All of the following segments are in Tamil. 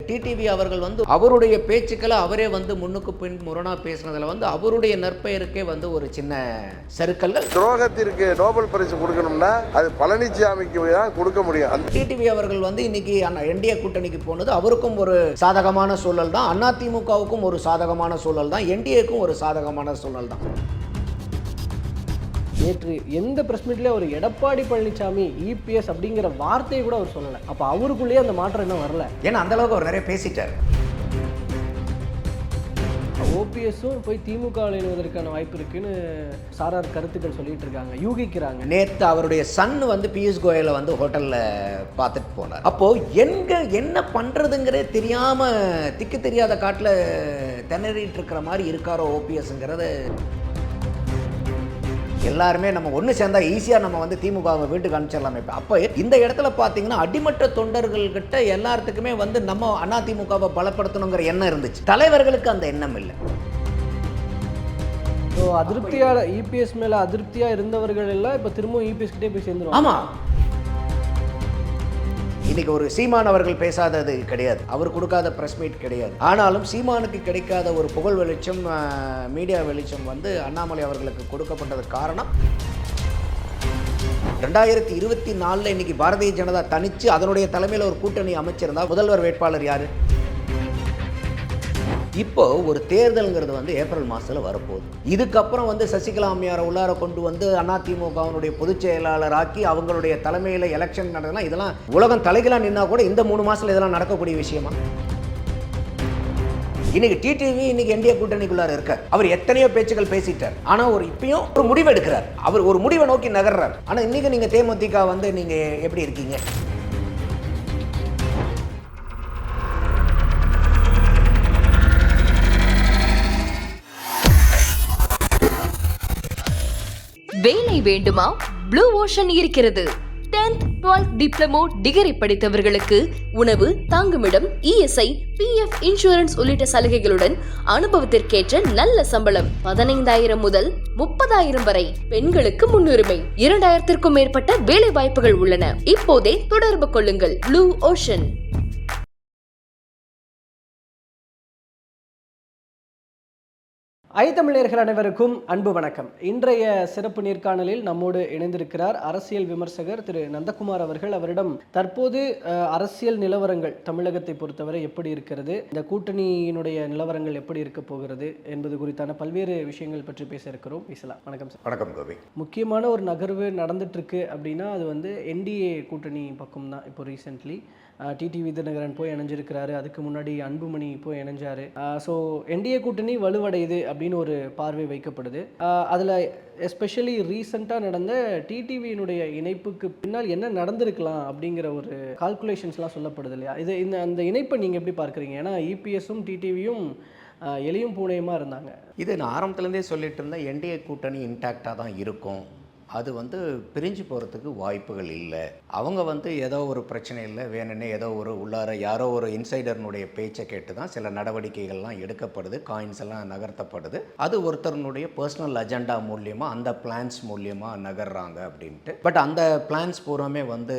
டிடிவி அவர்கள் வந்து அவருடைய பேச்சுக்களை அவரே வந்து முன்னுக்கு பின் முரணா பேசுனதுல வந்து அவருடைய நற்பெயருக்கே வந்து ஒரு சின்ன சறுக்கல்கள். துரோகத்திற்கு நோபல் பரிசு கொடுக்கணும்னா அது பழனிசாமிக்கு தான் கொடுக்க முடியும். டிடிவி அவர்கள் வந்து இன்னைக்கு என்டிஏ கூட்டணிக்கு போனது அவருக்கும் ஒரு சாதகமான சூழல் தான், அதிமுகவுக்கும் ஒரு சாதகமான சூழல் தான், என்டிஏக்கும் ஒரு சாதகமான சூழல் தான். நேற்று எந்த பிரஸ் மீட்லேயே ஒரு எடப்பாடி பழனிசாமி இபிஎஸ் அப்படிங்கிற வார்த்தையை கூட அவர் சொல்லலை. அப்போ அவருக்குள்ளேயே அந்த மாற்றம் இன்னும் வரல. ஏன்னா அந்த அளவுக்கு அவர் நிறைய பேசிட்டார். ஓபிஎஸும் போய் திமுக இணைவதற்கான வாய்ப்பு இருக்குன்னு சாரார் கருத்துக்கள் சொல்லிட்டு இருக்காங்க, யூகிக்கிறாங்க. நேற்று அவருடைய சன் வந்து பியூஷ் கோயலை வந்து ஹோட்டலில் பார்த்துட்டு போனார். அப்போ என்ன பண்றதுங்கிறே தெரியாம திக்கு தெரியாத காட்டில் திணறிட்டு இருக்கிற மாதிரி இருக்காரோ ஓபிஎஸ்ங்கிறது. எல்லாருமே நம்ம ஒன்று சேர்ந்தா ஈஸியாக நம்ம வந்து திமுகவை வீட்டுக்கு அனுப்பிச்சிடலாமே. அப்போ இந்த இடத்துல பார்த்தீங்கன்னா அடிமட்ட தொண்டர்கள்கிட்ட எல்லாத்துக்குமே வந்து நம்ம அதிமுகவை பலப்படுத்தணுங்கிற எண்ணம் இருந்துச்சு. தலைவர்களுக்கு அந்த எண்ணம் இல்லை. ஸோ அதிருப்தியாக இபிஎஸ் மேலே அதிருப்தியாக இருந்தவர்கள் எல்லாம் இப்போ திரும்பவும் இபிஎஸ் கிட்டே போய் சேர்ந்துருவாங்க. ஆமாம், இன்னைக்கு ஒரு சீமான் அவர்கள் பேசாதது கிடையாது, அவர் கொடுக்காத பிரஸ் மீட் கிடையாது. ஆனாலும் சீமானுக்கு கிடைக்காத ஒரு புகழ் வெளிச்சம், மீடியா வெளிச்சம் வந்து அண்ணாமலை அவர்களுக்கு கொடுக்கப்பட்டது காரணம் 2024 இன்னைக்கு பாரதிய ஜனதா தனிச்சு அதனுடைய தலைமையில் ஒரு கூட்டணி அமைச்சிருந்தா முதல்வர் வேட்பாளர் யாரு? இப்போ ஒரு தேர்தல்ங்கிறது வந்து ஏப்ரல் மாதத்தில் வரப்போகுது. இதுக்கப்புறம் வந்து சசிகலா அம்மையாரை உள்ளார கொண்டு வந்து அதிமுகவினுடைய பொதுச் செயலாளர் ஆக்கி அவங்களுடைய தலைமையில் எலெக்ஷன் நடந்ததுலாம் இதெல்லாம் உலகம் தலைகளாக நின்னா கூட இந்த 3 மாதத்தில் இதெல்லாம் நடக்கக்கூடிய விஷயமா? இன்னைக்கு டிடிவி இன்னைக்கு என்டிஏ கூட்டணிக்குள்ளார இருக்கார். அவர் எத்தனையோ பேச்சுக்கள் பேசிட்டார். ஆனால் இப்பயும் ஒரு முடிவு எடுக்கிறார். அவர் ஒரு முடிவை நோக்கி நகர்றார். ஆனால் இன்னைக்கு நீங்கள் தேமுதிக வந்து நீங்கள் எப்படி இருக்கீங்க? வேலை வேண்டுமா? ப்ளூ ஓஷன் இருக்கிறது. 10th 12th டிப்ளமோ டிகிரி படித்தவர்களுக்கு உணவு, தங்குமிடம், இஎஸ்ஐ, பிஎஃப் இன்சூரன்ஸ் உள்ளிட்ட சலுகைகளுடன் அனுபவத்திற்கேற்ற நல்ல சம்பளம் 15,000 முதல் 30,000 வரை. பெண்களுக்கு முன்னுரிமை. 2,000க்கும் மேற்பட்ட வேலை வாய்ப்புகள் உள்ளன. இப்போதே தொடர்பு கொள்ளுங்கள். Blue ocean. தமிழர்கள் அனைவருக்கும் அன்பு வணக்கம். இன்றைய சிறப்பு நேர்காணலில் நம்மோடு இணைந்திருக்கிறார் அரசியல் விமர்சகர் திரு நந்தகுமார் அவர்கள். அவரிடம் தற்போது அரசியல் நிலவரங்கள் தமிழகத்தை பொறுத்தவரை எப்படி இருக்கிறது, இந்த கூட்டணியினுடைய நிலவரங்கள் எப்படி இருக்க போகிறது என்பது குறித்தான பல்வேறு விஷயங்கள் பற்றி பேச இருக்கிறோம். பேசலாம். வணக்கம் சார். வணக்கம் கோபி. முக்கியமான ஒரு நகர்வு நடந்துட்டு இருக்கு அப்படின்னா அது வந்து என்டிஏ கூட்டணி பக்கம் தான். இப்போ ரீசென்ட்லி டிடிவி தினகரன் போய் இணைஞ்சிருக்கிறாரு. அதுக்கு முன்னாடி அன்புமணி போய் இணைஞ்சாரு. ஸோ என்டிஏ கூட்டணி வலுவடையுது அப்படின்னு ஒரு பார்வை வைக்கப்படுது. அதில் எஸ்பெஷலி ரீசெண்டாக நடந்த டிடிவியினுடைய இணைப்புக்கு பின்னால் என்ன நடந்திருக்கலாம் அப்படிங்கிற ஒரு கால்குலேஷன்ஸ்லாம் சொல்லப்படுது இல்லையா? அந்த இணைப்பை நீங்கள் எப்படி பார்க்குறீங்க? ஏன்னா இபிஎஸும் டிடிவியும் எலியும் பூனையுமா இருந்தாங்க. இது நான் ஆரம்பத்துலேருந்தே சொல்லிட்டு இருந்தேன், என்டிஏ கூட்டணி இன்டாக்டாக தான் இருக்கும், அது வந்து பிரிஞ்சு போகிறதுக்கு வாய்ப்புகள் இல்லை. அவங்க வந்து ஏதோ ஒரு பிரச்சனை இல்லை, வேணுன்னே ஏதோ ஒரு உள்ளார யாரோ ஒரு இன்சைடர்னுடைய பேச்சை கேட்டு தான் சில நடவடிக்கைகள்லாம் எடுக்கப்படுது, காயின்ஸ் எல்லாம் நகர்த்தப்படுது. அது ஒருத்தருனுடைய பர்சனல் அஜெண்டா மூலியமாக அந்த பிளான்ஸ் மூலியமாக நகர்றாங்க அப்படின்ட்டு. பட் அந்த பிளான்ஸ் பூராமே வந்து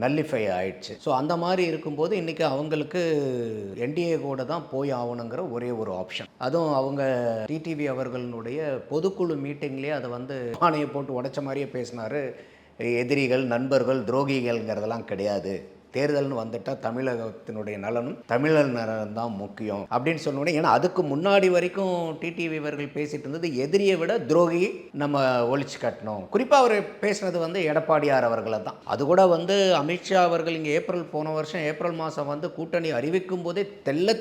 நல்லிஃபை ஆயிடுச்சு. ஸோ அந்த மாதிரி இருக்கும்போது இன்றைக்கி அவங்களுக்கு என்டிஏ கூட தான் போய் ஆகணுங்கிற ஒரே ஒரு ஆப்ஷன். அதுவும் அவங்க டிடிவி அவர்களுடைய பொதுக்குழு மீட்டிங்லேயே அதை வந்து ஆணையை போட்டு உடைச்ச மாதிரியே பேசினார். எதிரிகள், நண்பர்கள், துரோகிகள்ங்கிறதெல்லாம் கிடையாது, தேர்தல்னு வந்துட்டால் தமிழகத்தினுடைய நலனும் தமிழர் நலன் தான் முக்கியம் அப்படின்னு சொன்னோடனே. ஏன்னா அதுக்கு முன்னாடி வரைக்கும் டிடிவி அவர்கள் பேசிட்டு இருந்தது எதிரியை விட துரோகி நம்ம ஒழிச்சு கட்டணும். குறிப்பாக அவர் பேசுனது வந்து எடப்பாடியார் அவர்களை தான். அது கூட வந்து அமித்ஷா அவர்கள் இங்கே போன வருஷம் ஏப்ரல் மாதம் வந்து கூட்டணி அறிவிக்கும் போதே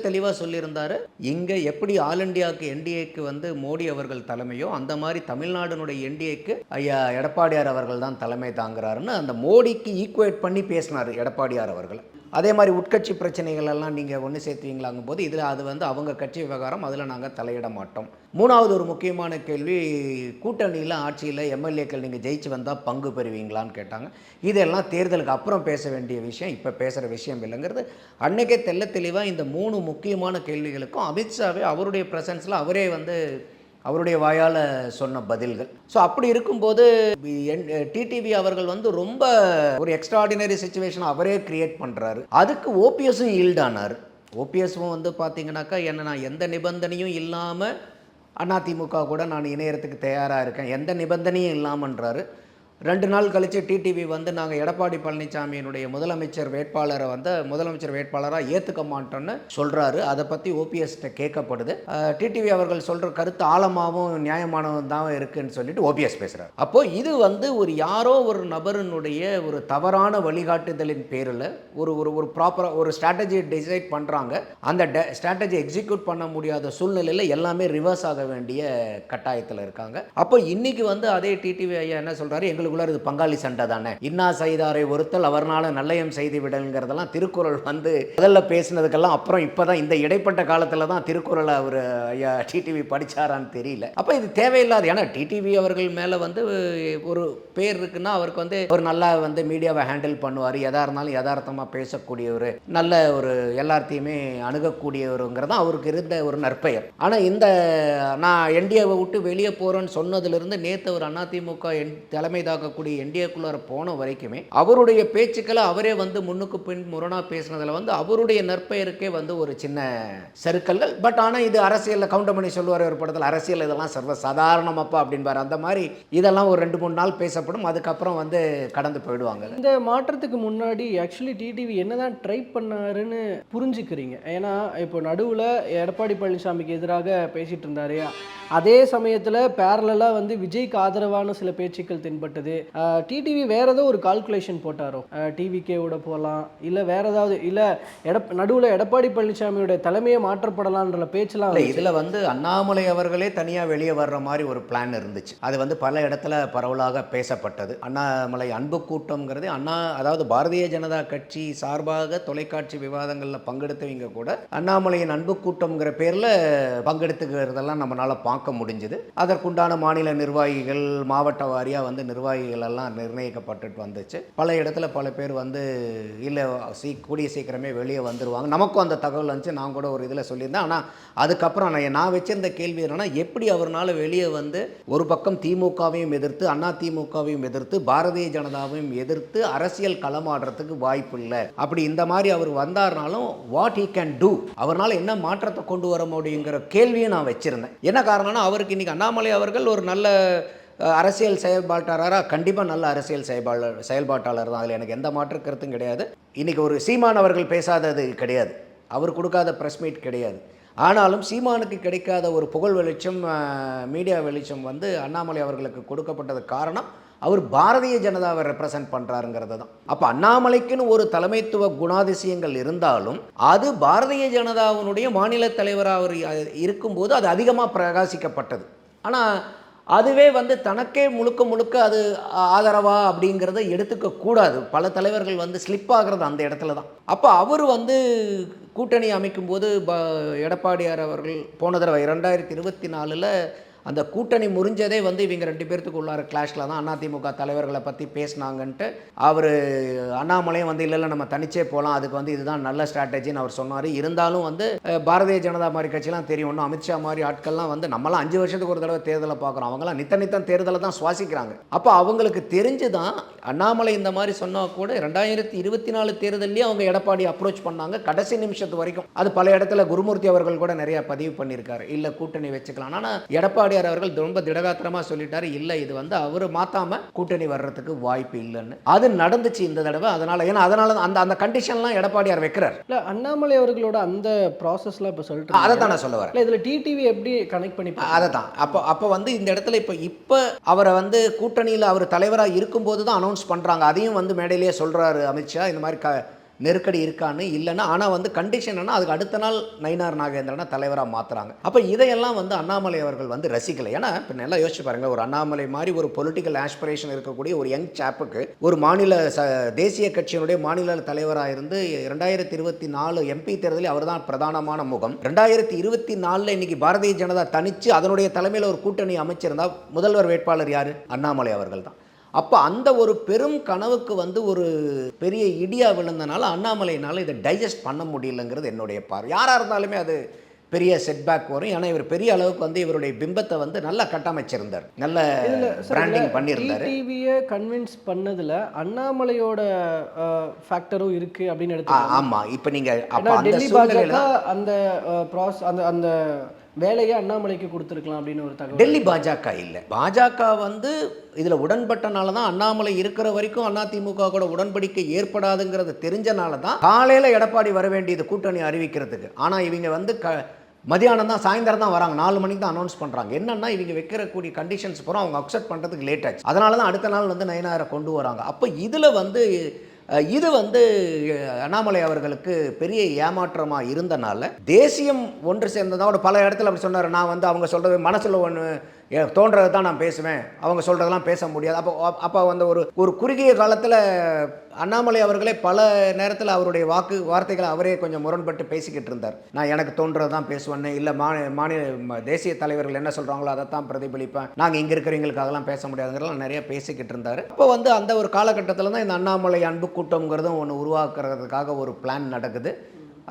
தெளிவாக சொல்லியிருந்தார், இங்கே எப்படி ஆல் இண்டியாவுக்கு என்டிஏக்கு வந்து மோடி அவர்கள் தலைமையோ அந்த மாதிரி தமிழ்நாடுனுடைய என்டிஏக்கு ஐயா எடப்பாடியார் அவர்கள் தான் தலைமை தாங்குறாருன்னு அந்த மோடிக்கு ஈக்குவேட் பண்ணி பேசினார் எடப்பாடியார் அவர்கள். அதே மாதிரி உட்கட்சி பிரச்சனைகள் எல்லாம் நீங்கள் ஒன்று சேர்த்துவீங்களாங்கும் போது இதில் அது வந்து அவங்க கட்சி விவகாரம், அதில் நாங்கள் தலையிட மாட்டோம். மூணாவது ஒரு முக்கியமான கேள்வி, கூட்டணியில் ஆட்சியில் எம்எல்ஏக்கள் நீங்கள் ஜெயிச்சு வந்தால் பங்கு பெறுவீங்களான்னு கேட்டாங்க. இதெல்லாம் தேர்தலுக்கு அப்புறம் பேச வேண்டிய விஷயம், இப்போ பேசுகிற விஷயம் இல்லைங்கிறது அன்றைக்கே தெளிவாக இந்த 3 முக்கியமான கேள்விகளுக்கும் அமித்ஷாவே அவருடைய ப்ரெசன்ஸில் அவரே வந்து அவருடைய வாயால் சொன்ன பதில்கள். ஸோ அப்படி இருக்கும்போது டிடிவி அவர்கள் வந்து ரொம்ப ஒரு எக்ஸ்ட்ராடினரி சிச்சுவேஷன் அவரே கிரியேட் பண்ணுறாரு. அதுக்கு ஓபிஎஸும் ஈல்டானார். ஓபிஎஸ்வும் வந்து பார்த்தீங்கன்னாக்கா நான் எந்த நிபந்தனையும் இல்லாமல் அதிமுக கூட நான் இணையறதுக்கு தயாராக இருக்கேன், எந்த நிபந்தனையும் இல்லாமன்றாரு. 2 நாள் கழித்து டிடிவி வந்து நாங்கள் எடப்பாடி பழனிசாமியினுடைய முதலமைச்சர் வேட்பாளராக ஏற்றுக்க மாட்டோன்னு சொல்கிறாரு. அதை பற்றி ஓபிஎஸ்கிட்ட கேட்கப்படுது. டிடிவி அவர்கள் சொல்கிற கருத்து ஆழமாகவும் நியாயமானவும் தான் இருக்குன்னு சொல்லிட்டு ஓபிஎஸ் பேசுகிறார். அப்போது இது வந்து யாரோ ஒரு நபரினுடைய ஒரு தவறான வழிகாட்டுதலின் பேரில் ஒரு ப்ராப்பராக ஒரு ஸ்ட்ராட்டஜியை டிசைட் பண்ணுறாங்க. அந்த ஸ்ட்ராட்டஜி எக்ஸிக்யூட் பண்ண முடியாத சூழ்நிலையில் எல்லாமே ரிவர்ஸ் ஆக வேண்டிய கட்டாயத்தில் இருக்காங்க. அப்போ இன்றைக்கி வந்து அதே டிடிவி ஐயா என்ன சொல்கிறாரு, எங்களுக்குள்ள இது பங்காளி சண்டை தானே, இன்னா செய்தாரை ஒருத்தல் அவர்னால நல்லயம் செய்து விடல்ங்கிறதெல்லாம் திருக்குறள் வந்து முதல்ல பேசினதுக்கெல்லாம் அப்புறம் இப்போ தான் இந்த இடைப்பட்ட காலத்தில் தான் திருக்குறளை அவர் ஐயா டிடிவி படித்தாரான்னு தெரியல. அப்போ இது தேவையில்லாது. ஏன்னா டிடிவி அவர்கள் மேலே வந்து ஒரு பேர் இருக்குன்னா அவருக்கு வந்து ஒரு நல்லா வந்து மீடியாவை ஹேண்டில் பண்ணுவார், எதாக இருந்தாலும் யதார்த்தமாக பேசக்கூடியவர், நல்ல ஒரு எல்லாத்தையுமே அணுகக்கூடியவருங்கிறது தான் அவருக்கு இருந்த ஒரு நற்பெயர். ஆனால் இந்த நான் என்டிஏவை விட்டு வெளியே போகிறேன்னு சொன்னதுலேருந்து நேற்று ஒரு அதிமுக தலைமை தாக்கக்கூடிய என்டிஏக்குள்ளார போன வரைக்குமே அவருடைய பேச்சுக்களை அவரே வந்து முன்னுக்கு பின் முரணாக பேசினதில் வந்து அவருடைய நற்பெயருக்கே வந்து ஒரு சின்ன சறுக்கல்கள். பட் ஆனால் இது அரசியலில் கவுண்டர் பண்ணி சொல்லுவார் ஒரு படத்தில், அரசியல் இதெல்லாம் சர்வ சாதாரணமாப்பா அப்படின்பார். அந்த மாதிரி இதெல்லாம் ஒரு 2-3 நாள் பேசப்படும், அதுக்கப்புறம் வந்து கடந்து போயிடுவாங்க. இந்த மாற்றத்துக்கு முன்னாடி ஆக்சுவலி டிடிவி என்னதான் ட்ரை பண்ணாருன்னு புரிஞ்சுக்கிறீங்க? ஏன்னா இப்போ நடுவில் எடப்பாடி பழனிசாமிக்கு எதிராக பேசிட்டு இருந்தாரு, அதே சமயத்தில் பேரலாக வந்து விஜய்க்கு ஆதரவான சில பேச்சுக்கள் தென்பட்டது. டிடிவி வேற ஏதோ ஒரு கால்குலேஷன் போட்டாரோ, டிவிகேவோட போகலாம், இல்லை வேற ஏதாவது, இல்லை நடுவில் எடப்பாடி பழனிசாமியோட தலைமையை மாற்றப்படலான்ற பேச்செல்லாம் இதில் வந்து அண்ணாமலை அவர்களே தனியாக வெளியே வர்ற மாதிரி ஒரு பிளான் இருந்துச்சு. அது வந்து பல இடத்துல பரவலாக பேசப்பட்டது. அண்ணாமலை அன்பு கூட்டம்ங்கிறது அதாவது பாரதிய ஜனதா கட்சி சார்பாக தொலைக்காட்சி விவாதங்களில் பங்கெடுத்தவங்க கூட அண்ணாமலையின் அன்பு கூட்டம்ங்கிற பேரில் பங்கெடுத்துக்கிறதெல்லாம் நம்மளால் பார்க்க முடிஞ்சுது. அதற்குண்டான மாநில நிர்வாகிகள் மாவட்ட வாரியாக வந்து நிர்வாகிகள் எல்லாம் நிர்ணயிக்கப்பட்டு வந்துச்சு. பல இடத்துல பல பேர் வந்து இல்லை கூடிய சீக்கிரமே வெளியே வந்துடுவாங்க, நமக்கும் அந்த தகவல் வந்துச்சு. நான் கூட ஒரு இதில் சொல்லியிருந்தேன். ஆனால் அதுக்கப்புறம் நான் வச்சிருந்த கேள்வி என்னன்னா, எப்படி அவரால் வெளியே வந்து ஒரு பக்கம் திமுகவையும் எதிர்த்து அதிமுகவையும் எதிர்த்து பாரதிய ஜனதாவையும் எதிர்த்து அரசியல் களமாடுறதுக்கு வாய்ப்பு இல்லை. அப்படி இந்த மாதிரி அவர் வந்தார்னாலும் வாட் ஹி கேன் டூ, அவரால் என்ன மாற்றத்தை கொண்டு வர முடியுங்கிற கேள்வியை நான் வச்சிருந்தேன். என்ன காரணம்னா, அவருக்கு இன்னைக்கு அண்ணாமலை அவர்கள் ஒரு நல்ல அரசியல் செயல்பாட்டாளராக, கண்டிப்பாக நல்ல அரசியல் செயல்பாட்டாளர் தான், அதில் எனக்கு எந்த மாற்று கருத்தும் கிடையாது. இன்றைக்கி ஒரு சீமான் அவர்கள் பேசாதது கிடையாது, அவர் கொடுக்காத ப்ரெஸ் மீட் கிடையாது. ஆனாலும் சீமானுக்கு கிடைக்காத ஒரு புகழ் வெளிச்சம், மீடியா வெளிச்சம் வந்து அண்ணாமலை அவர்களுக்கு கொடுக்கப்பட்டது காரணம் அவர் பாரதிய ஜனதாவை ரெப்ரசன்ட் பண்ணுறாருங்கிறது தான். அப்போ அண்ணாமலைக்குன்னு ஒரு தலைமைத்துவ குணாதிசயங்கள் இருந்தாலும் அது பாரதிய ஜனதாவினுடைய மாநில தலைவராக அவர் இருக்கும்போது அது அதிகமாக பிரகாசிக்கப்பட்டது. ஆனால் அதுவே வந்து தனக்கே முழுக்க அது ஆதரவா அப்படிங்கிறத எடுத்துக்க கூடாது. பல தலைவர்கள் வந்து ஸ்லிப் ஆகிறது அந்த இடத்துல தான். அப்போ அவர் வந்து கூட்டணி அமைக்கும்போது எடப்பாடியார் அவர்கள் போன தடவை 2024 அந்த கூட்டணி முறிஞ்சதே வந்து இவங்க 2 பேர்த்துக்கு உள்ளார கிளாஷில் தான். அதிமுக தலைவர்களை பற்றி பேசினாங்கன்ட்டு அவர் அண்ணாமலையும் வந்து இல்லை நம்ம தனிச்சே போகலாம், அதுக்கு வந்து இதுதான் நல்ல ஸ்ட்ராட்டஜின்னு அவர் சொன்னார். இருந்தாலும் வந்து பாரதிய ஜனதா மாதிரி கட்சியெலாம் தெரியும், ஒன்றும் அமித்ஷா மாதிரி ஆட்கள்லாம் வந்து நம்மளாம் 5 வருஷத்துக்கு ஒரு தடவை தேர்தலை பார்க்குறோம், அவங்களாம் நித்தம் தேர்தலை தான் சுவாசிக்கிறாங்க. அப்போ அவங்களுக்கு தெரிஞ்சு தான் அண்ணாமலை இந்த மாதிரி சொன்னால் கூட 2024 தேர்தலையும் அவங்க எடப்பாடி அப்ரோச் பண்ணாங்க கடைசி நிமிஷத்து வரைக்கும். அது பல இடத்துல குருமூர்த்தி அவர்கள் கூட நிறைய பதிவு பண்ணியிருக்காரு, இல்லை கூட்டணி வச்சுக்கலாம். ஆனால் எடப்பாடி அவர்கள் ரொம்ப திடகாத்திரமா சொல்லிட்டாரு, இல்ல இது வந்து அவர் மாத்தாம கூட்டணி வர்றதுக்கு வாய்ப்பு இல்லைன்னு. அது நடந்துச்சு இந்த தடவை. அதனால அந்த கண்டிஷன்லாம் எடப்பாடியார் வைக்கிறார். இல்ல அண்ணாமலை அவர்களோட அந்த ப்ராசஸ்ல இப்ப சொல்லிட்டு அதை தான் நான் சொல்ல வரேன். இதுல டிடிவி எப்படி கனெக்ட் பண்ணி அதை தான் அப்போ வந்து இந்த இடத்துல இப்போ அவரை வந்து கூட்டணியில் அவர் தலைவராக இருக்கும்போது தான் அனௌன்ஸ் பண்றாங்க. அதையும் வந்து மேடையிலேயே சொல்றாரு அமித்ஷா, இந்த மாதிரி நெருக்கடி இருக்கான்னு. இல்லைன்னா ஆனால் வந்து கண்டிஷன் என்ன, அதுக்கு அடுத்த நாள் நயினார் நாகேந்திரனை தலைவராக மாற்றுறாங்க. அப்போ இதையெல்லாம் வந்து அண்ணாமலை அவர்கள் வந்து ரசிக்கலை. ஏன்னா இப்போ நல்லா யோசிச்சு பாருங்கள், ஒரு அண்ணாமலை மாதிரி ஒரு பொலிட்டிக்கல் ஆஸ்பிரேஷன் இருக்கக்கூடிய ஒரு யங் சாப்புக்கு ஒரு மாநில தேசிய கட்சியினுடைய மாநில தலைவராக இருந்து 2024 எம்பி தேர்தலில் அவர் தான் பிரதானமான முகம். 2024 இன்னைக்கு பாரதிய ஜனதா தனித்து அதனுடைய தலைமையில் ஒரு கூட்டணி அமைச்சிருந்தால் முதல்வர் வேட்பாளர் யார்? அண்ணாமலை அவர்கள் தான். அப்போ அந்த ஒரு பெரும் கனவுக்கு வந்து ஒரு பெரிய இடியா விழுந்தனால அண்ணாமலையினால் இதை டைஜஸ்ட் பண்ண முடியலங்கிறது என்னுடைய பார்வை. யாராக இருந்தாலுமே அது பெரிய செட்பேக் வரும். ஏன்னா இவர் பெரிய அளவுக்கு வந்து இவருடைய பிம்பத்தை வந்து நல்லா கட்டமைச்சிருந்தார், நல்ல பிராண்டிங் பண்ணியிருந்தார். டிடிவியை கன்வின்ஸ் பண்ணதுல அண்ணாமலையோட ஃபேக்டரும் இருக்கு அப்படின்னு எடுத்துக்கலாம். ஆமாம், இப்போ நீங்கள் அப்போ அந்த டெல்லி பாஜக அந்த அந்த வேலையை அண்ணாமலைக்கு கொடுத்துருக்கலாம் அப்படின்னு ஒரு தகவல். டெல்லி பாஜக இல்லை, பாஜக வந்து இதில் உடன்பட்டனால தான் அண்ணாமலை இருக்கிற வரைக்கும் அதிமுக கூட உடன்படிக்கை ஏற்படாதுங்கிறது தெரிஞ்சனால தான் காலையில் எடப்பாடி வர வேண்டியது கூட்டணி அறிவிக்கிறதுக்கு. ஆனால் இவங்க வந்து மதியானம் தான், சாயந்தரம் தான் வராங்க, 4 மணிக்கு தான் அனௌன்ஸ் பண்ணுறாங்க. என்னன்னா இவங்க வைக்கிறக்கூடிய கண்டிஷன்ஸ் பூரா அவங்க அக்செப்ட் பண்ணுறதுக்கு லேட் ஆச்சு. அதனால தான் அடுத்த நாள் வந்து நயனாரை கொண்டு வராங்க. அப்போ இதில் வந்து இது வந்து அண்ணாமலை அவர்களுக்கு பெரிய ஏமாற்றமாக இருந்தனால தேசியம் ஒன்று சேர்ந்ததோட பல இடத்துல அப்படி சொன்னார். நான் வந்து அவங்க சொல்கிறது மனசில் ஒன்று தோன்றதை தான் நான் பேசுவேன், அவங்க சொல்கிறதெல்லாம் பேச முடியாது. அப்போ வந்து ஒரு குறுகிய காலத்தில் அண்ணாமலை அவர்களே பல நேரத்தில் அவருடைய வார்த்தைகளை அவரே கொஞ்சம் முரண்பட்டு பேசிக்கிட்டு இருந்தார். நான் எனக்கு தோன்றது தான் பேசுவேன்னு, இல்லை மாநில தேசிய தலைவர்கள் என்ன சொல்கிறாங்களோ அதை தான் பிரதிபலிப்பேன், நாங்கள் இங்கே இருக்கிறவங்களுக்கு அதெல்லாம் பேச முடியாதுங்கிறதெல்லாம் நிறைய பேசிக்கிட்டு இருந்தார். அப்போ வந்து அந்த ஒரு காலகட்டத்தில் தான் இந்த அண்ணாமலை அன்பு கூட்டம்ங்கிறதும் ஒன்று உருவாக்குறதுக்காக ஒரு பிளான் நடக்குது.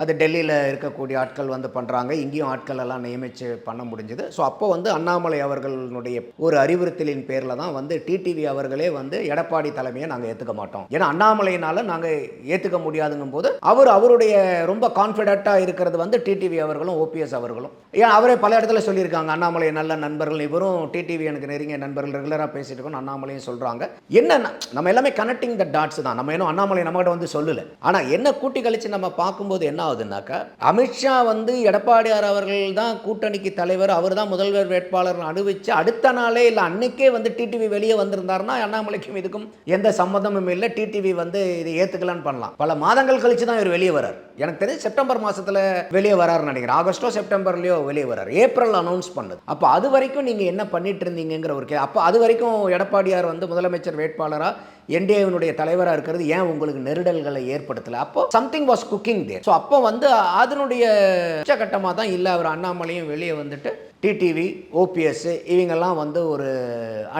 அது டெல்லியில் இருக்கக்கூடிய ஆட்கள் வந்து பண்ணுறாங்க, இங்கேயும் ஆட்கள் எல்லாம் நியமித்து பண்ண முடிஞ்சுது. ஸோ அப்போ வந்து அண்ணாமலை அவர்களுடைய ஒரு அறிவுறுத்தலின் பேரில் தான் வந்து டிடிவி அவர்களே வந்து எடப்பாடி தலைமையை நாங்கள் ஏற்றுக்க மாட்டோம், ஏன்னா அண்ணாமலையினால் நாங்கள் ஏற்றுக்க முடியாதுங்கும் போது அவருடைய ரொம்ப கான்ஃபிடென்ட்டாக இருக்கிறது வந்து டிடிவி அவர்களும் ஓபிஎஸ் அவர்களும். ஏன் அவரே பல இடத்துல சொல்லியிருக்காங்க, அண்ணாமலை நல்ல நண்பர்கள், இவரும் டிடிவி எனக்கு நெருங்கிய நண்பர்கள், ரெகுலராக பேசிட்டு இருக்கோம் அண்ணாமலையும் சொல்கிறாங்க. என்னன்னா நம்ம எல்லாமே கனெக்டிங் த டாட்ஸ் தான், நம்ம இன்னும் அண்ணாமலை நம்மகிட்ட வந்து சொல்லலை. ஆனால் என்ன கூட்டி கழிச்சு நம்ம பார்க்கும்போது என்ன ஆகுதுன்னாக்கா, அமித்ஷா வந்து எடப்பாடியார் அவர்கள் தான் கூட்டணிக்கு தலைவர், அவர் தான் முதல்வர் வேட்பாளர் அறிவிச்சு அடுத்த நாளே இல்லை அன்னைக்கே வந்து டிடிவி வெளியே வந்திருந்தாருன்னா அண்ணாமலைக்கும் இதுக்கும் எந்த சம்மந்தமும் இல்லை, டிடிவி வந்து இதை ஏற்றுக்கலான்னு பண்ணலாம். பல மாதங்கள் கழிச்சு தான் இவர் வெளியே வரார். எனக்கு தெரிஞ்சு செப்டம்பர் மாதத்தில் வெளியே வராருன்னு நினைக்கிறேன், ஆகஸ்டோ செப்டம்பர்லையோ வெளியே வரார், ஏப்ரல் அனௌன்ஸ் பண்ணுது. அப்போ அது வரைக்கும் நீங்கள் என்ன பண்ணிட்டு இருந்தீங்கிற ஒரு அப்போ அது வரைக்கும் எடப்பாடியார் வந்து முதலமைச்சர் வேட்பாளராக என்டிஏவினுடைய தலைவராக இருக்கிறது ஏன் உங்களுக்கு நெருடல்களை ஏற்படுத்தலை? அப்போ something was cooking there. So அப்போ வந்து அதனுடைய உச்சகட்டமாக தான் இல்லை அவர் அண்ணாமலையும் வெளியே வந்துட்டு டிடிவி ஓபிஎஸ் இவங்கெல்லாம் வந்து ஒரு